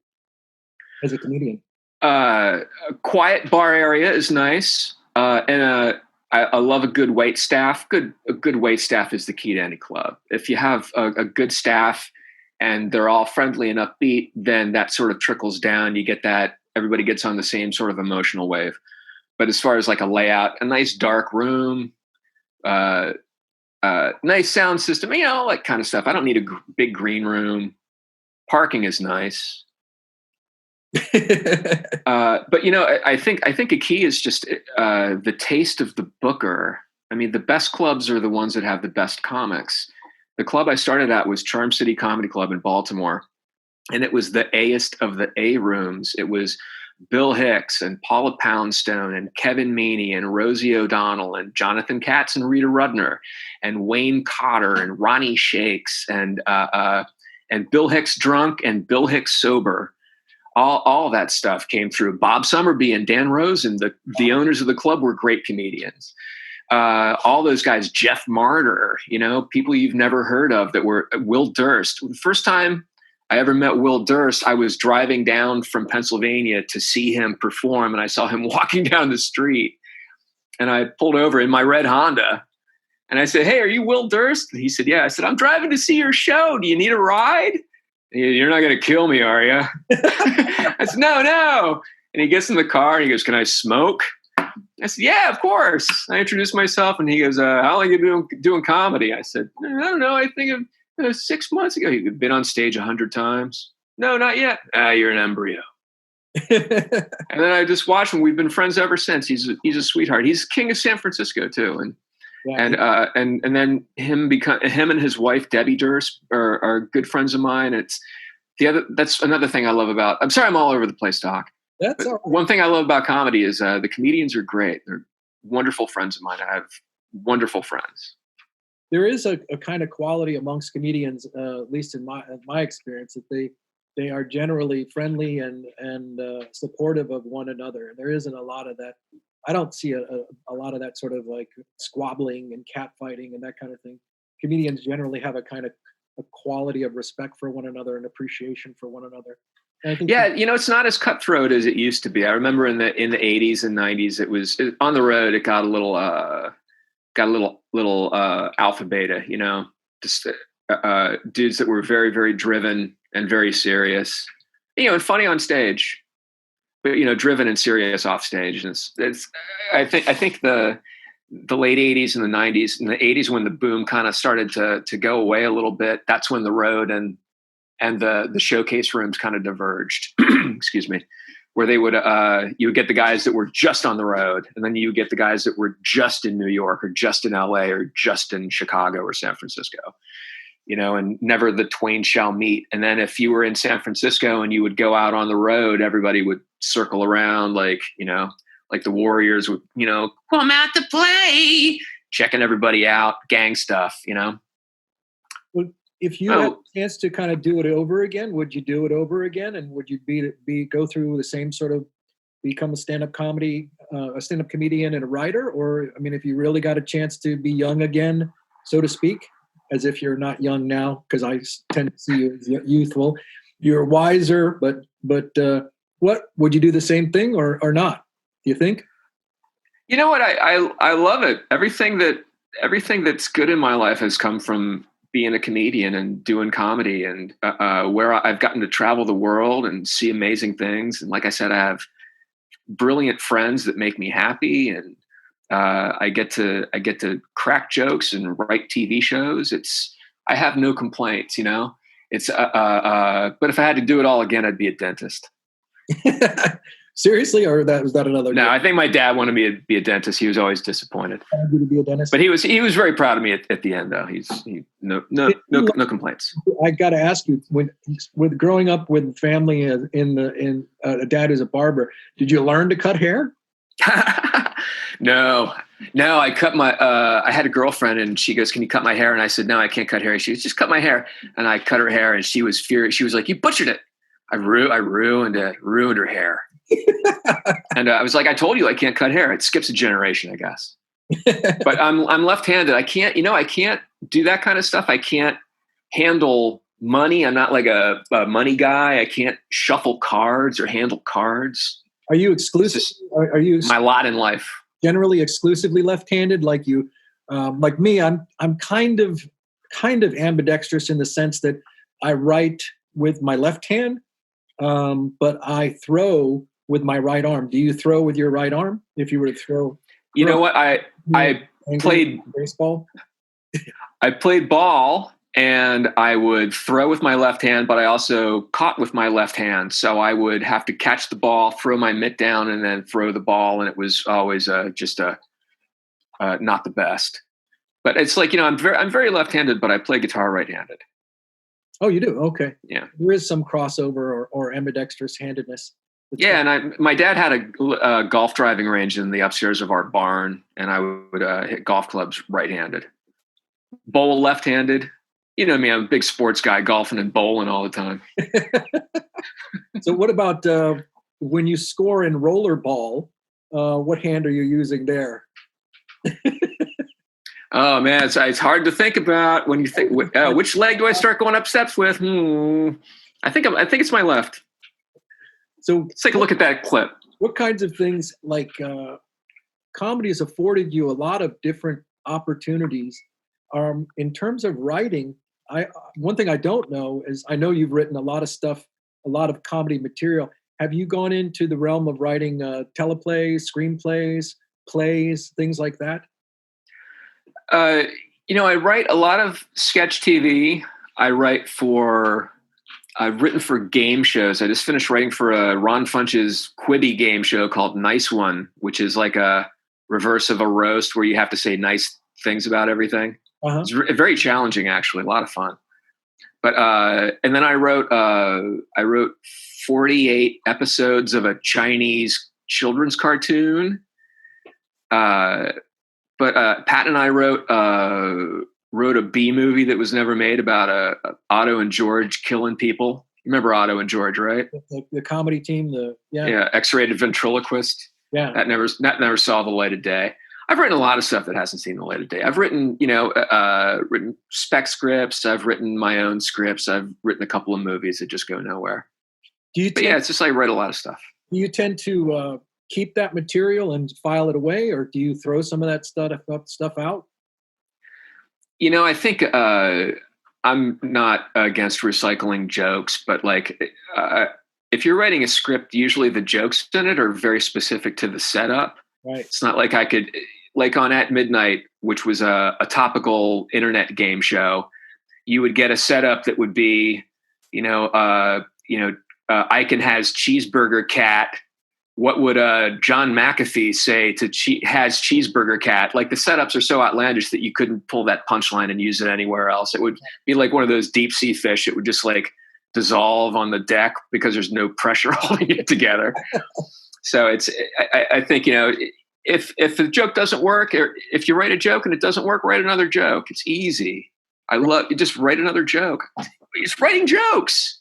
as a comedian? A quiet bar area is nice. I love a good wait staff. A good wait staff is the key to any club. If you have a good staff and they're all friendly and upbeat, then that sort of trickles down. You get that everybody gets on the same sort of emotional wave. But as far as like a layout, a nice dark room, nice sound system, that kind of stuff. I don't need a big green room. Parking is nice. But I think a key is just the taste of the booker. I mean, the best clubs are the ones that have the best comics. The club I started at was Charm City Comedy Club in Baltimore, and it was the A-est of the A rooms. It was Bill Hicks and Paula Poundstone and Kevin Meaney and Rosie O'Donnell and Jonathan Katz and Rita Rudner and Wayne Cotter and Ronnie Shakes and Bill Hicks drunk and Bill Hicks sober. All that stuff came through. Bob Summerby and Dan Rosen, the owners of the club, were great comedians. All those guys, Jeff Martyr, people you've never heard of that were Will Durst. The first time I ever met Will Durst, I was driving down from Pennsylvania to see him perform, and I saw him walking down the street, and I pulled over in my red Honda, and I said, "Hey, are you Will Durst?" And he said, "Yeah." I said, "I'm driving to see your show. Do you need a ride?" "You're not going to kill me, are you?" I said, No. And he gets in the car and he goes, "Can I smoke?" I said, "Yeah, of course." I introduced myself and he goes, "How long have you been doing comedy?" I said, "I don't know. I think 6 months ago." You've been on stage 100 times. "No, not yet." "You're an embryo." And then I just watched him. We've been friends ever since. He's a sweetheart. He's king of San Francisco too. And then him and his wife Debbie Durst are good friends of mine. That's another thing I love about. I'm sorry, I'm all over the place, Doc. That's all right. One thing I love about comedy is the comedians are great. They're wonderful friends of mine. I have wonderful friends. there is a kind of quality amongst comedians, at least in my experience, that they are generally friendly and supportive of one another. And there isn't a lot of that. I don't see a lot of that sort of like squabbling and catfighting and that kind of thing. Comedians generally have a kind of a quality of respect for one another and appreciation for one another. And I think Yeah, it's not as cutthroat as it used to be. I remember in the 80s and 90s, on the road. It got a little alpha beta. Just dudes that were very, very driven and very serious. And funny on stage, but driven and serious off stage. And I think the late 80s and the 90s, in the 80s when the boom kind of started to go away a little bit, that's when the road and the showcase rooms kind of diverged. Excuse me. Where they would you would get the guys that were just on the road, and then you would get the guys that were just in New York or just in LA or just in Chicago or San Francisco. And never the twain shall meet. And then if you were in San Francisco and you would go out on the road, everybody would circle around like the Warriors would, come out to play, checking everybody out, gang stuff, Well, if you had a chance to kind of do it over again, would you do it over again? And would you go through the same sort of, become a stand-up comedian and a writer? Or, I mean, if you really got a chance to be young again, so to speak, as if you're not young now, because I tend to see you as youthful, you're wiser, but what, would you do the same thing or not? Do you think? You know what? I love it. Everything that's good in my life has come from being a comedian and doing comedy, and where I've gotten to travel the world and see amazing things. And like I said, I have brilliant friends that make me happy, and I get to crack jokes and write TV shows. I have no complaints, It's but if I had to do it all again, I'd be a dentist. Seriously, or was that another? No, I think my dad wanted me to be a dentist. He was always disappointed. To be a dentist, but he was very proud of me at the end, though. No complaints. I got to ask you, with growing up with family in a dad who's a barber, did you learn to cut hair? No. I cut my. I had a girlfriend, and she goes, "Can you cut my hair?" And I said, "No, I can't cut hair." She goes, "Just cut my hair." And I cut her hair, and she was furious. She was like, "You butchered it." I ruined her hair. And I was like, "I told you I can't cut hair. It skips a generation, I guess." But I'm left-handed. I can't do that kind of stuff. I can't handle money. I'm not like a money guy. I can't shuffle cards or handle cards. Are you exclusive? Are you my lot in life? Generally exclusively left-handed, like you, like me. I'm kind of ambidextrous in the sense that I write with my left hand, but I throw with my right arm. Do you throw with your right arm? If you were to throw, you know what? I played baseball. I played ball, and I would throw with my left hand, but I also caught with my left hand. So I would have to catch the ball, throw my mitt down, and then throw the ball. And it was always just not the best. But it's like, I'm very left-handed, but I play guitar right-handed. Oh, you do? Okay. Yeah. There is some crossover or ambidextrous handedness. Yeah, and my dad had a golf driving range in the upstairs of our barn, and I would hit golf clubs right-handed. Bowl left-handed. You know me, I'm a big sports guy, golfing and bowling all the time. So what about when you score in rollerball, what hand are you using there? Oh, man, it's hard to think about when you think, which leg do I start going up steps with? I think it's my left. So let's take a look at that clip. What kinds of things, like comedy has afforded you a lot of different opportunities. In terms of writing, one thing I don't know is, I know you've written a lot of stuff, a lot of comedy material. Have you gone into the realm of writing teleplays, screenplays, plays, things like that? I write a lot of sketch TV. I've written for game shows. I just finished writing for Ron Funch's Quibi game show called Nice One, which is like a reverse of a roast where you have to say nice things about everything. Uh-huh. It's very challenging, actually, a lot of fun. But and then I wrote 48 episodes of a Chinese children's cartoon. But Pat and I wrote wrote a B movie that was never made about Otto and George killing people. You remember Otto and George, right? The comedy team, Yeah, X-rated ventriloquist. Yeah. That never saw the light of day. I've written a lot of stuff that hasn't seen the light of day. I've written, written spec scripts. I've written my own scripts. I've written a couple of movies that just go nowhere. It's just I write a lot of stuff. Do you tend to keep that material and file it away, or do you throw some of that stuff out? I think I'm not against recycling jokes, but if you're writing a script, usually the jokes in it are very specific to the setup. Right. It's not like I could, on At Midnight, which was a topical internet game show, you would get a setup that would be, Icahn has cheeseburger cat. What would John McAfee say to has cheeseburger cat? Like, the setups are so outlandish that you couldn't pull that punchline and use it anywhere else. It would be like one of those deep sea fish. It would just dissolve on the deck because there's no pressure holding it together. So I think, if the joke doesn't work, or if you write a joke and it doesn't work, write another joke. It's easy. Just write another joke. It's writing jokes.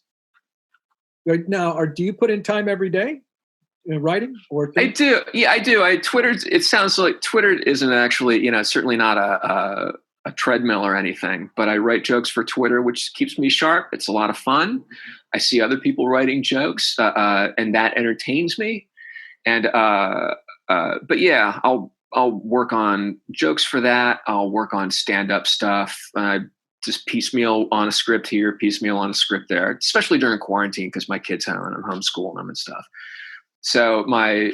Right now, do you put in time every day in writing? I do. Yeah, I do. It sounds like Twitter isn't actually, certainly not a treadmill or anything, but I write jokes for Twitter, which keeps me sharp. It's a lot of fun. I see other people writing jokes, and that entertains me. And, but yeah, I'll work on jokes for that. I'll work on stand-up stuff. Just piecemeal on a script here, piecemeal on a script there, especially during quarantine, because my kid's home and I'm homeschooling them and stuff. So my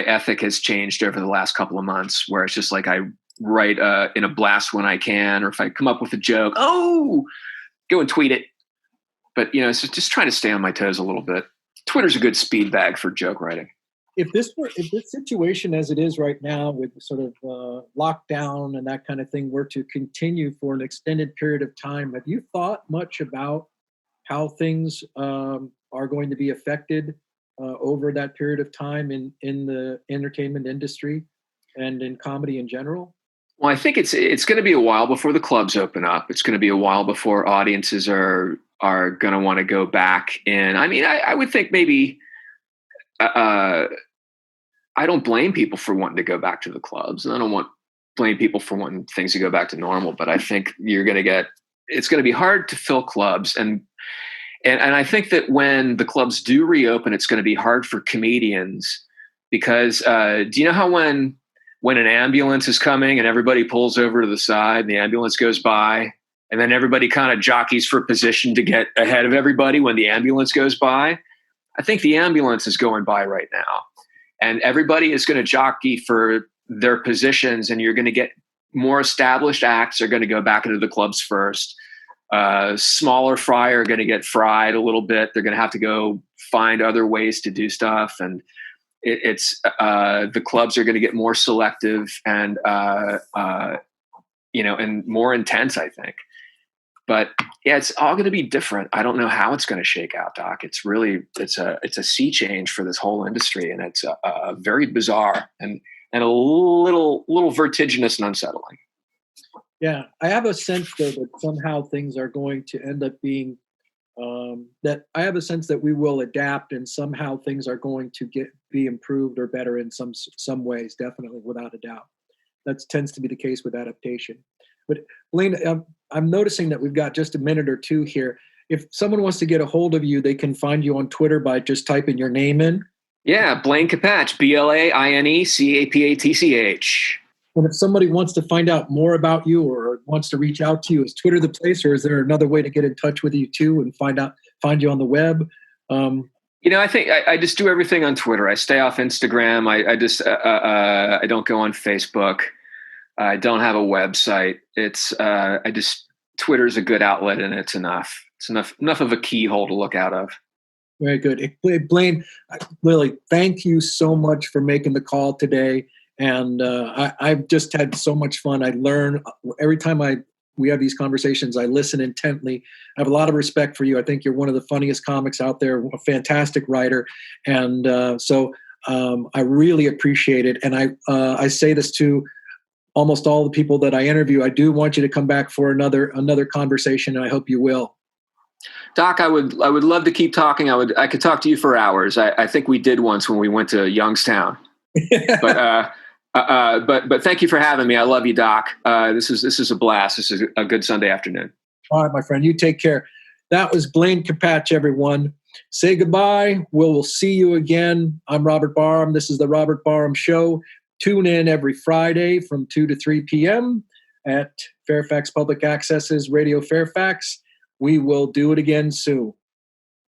ethic has changed over the last couple of months, where it's just I write in a blast when I can, or if I come up with a joke, go and tweet it. But, so just trying to stay on my toes a little bit. Twitter's a good speed bag for joke writing. If this situation as it is right now, with sort of lockdown and that kind of thing, were to continue for an extended period of time, have you thought much about how things are going to be affected over that period of time in the entertainment industry and in comedy in general? Well, I think it's going to be a while before the clubs open up. It's going to be a while before audiences are going to want to go back in. I mean, I would think maybe. I don't blame people for wanting to go back to the clubs, and I don't blame people for wanting things to go back to normal. But I think it's going to be hard to fill clubs, and I think that when the clubs do reopen, it's going to be hard for comedians, because do you know how when an ambulance is coming and everybody pulls over to the side and the ambulance goes by, and then everybody kind of jockeys for position to get ahead of everybody when the ambulance goes by? I think the ambulance is going by right now, and everybody is going to jockey for their positions, and you're going to get more established acts are going to go back into the clubs first. Smaller fry are going to get fried a little bit. They're going to have to go find other ways to do stuff. And the clubs are going to get more selective and, and more intense, I think. But yeah, it's all going to be different. I don't know how it's going to shake out, Doc. It's a sea change for this whole industry, and it's very bizarre and a little vertiginous and unsettling. Yeah, I have a sense though that somehow things are going to end up being that I have a sense that we will adapt, and somehow things are going to be improved or better in some ways, definitely, without a doubt. That tends to be the case with adaptation. But Blaine, I'm noticing that we've got just a minute or two here. If someone wants to get a hold of you, they can find you on Twitter by just typing your name in. Yeah, Blaine Capatch, BLAINE CAPATCH. And if somebody wants to find out more about you or wants to reach out to you, is Twitter the place, or is there another way to get in touch with you too and find you on the web? I think I just do everything on Twitter. I stay off Instagram. I just I don't go on Facebook. I don't have a website. Twitter's a good outlet, and it's enough. It's enough of a keyhole to look out of. Very good. Blaine, Lily, thank you so much for making the call today. And I've just had so much fun. I learn every time we have these conversations. I listen intently. I have a lot of respect for you. I think you're one of the funniest comics out there, a fantastic writer. And so I really appreciate it. And I say this to almost all the people that I interview, I do want you to come back for another conversation, and I hope you will. Doc, I would love to keep talking. I could talk to you for hours. I think we did once when we went to Youngstown. But thank you for having me. I love you, Doc. This is a blast. This is a good Sunday afternoon. All right, my friend. You take care. That was Blaine Capatch, everyone. Say goodbye. We'll see you again. I'm Robert Barham. This is the Robert Barham Show. Tune in every Friday from 2 to 3 p.m. at Fairfax Public Access's Radio Fairfax. We will do it again soon.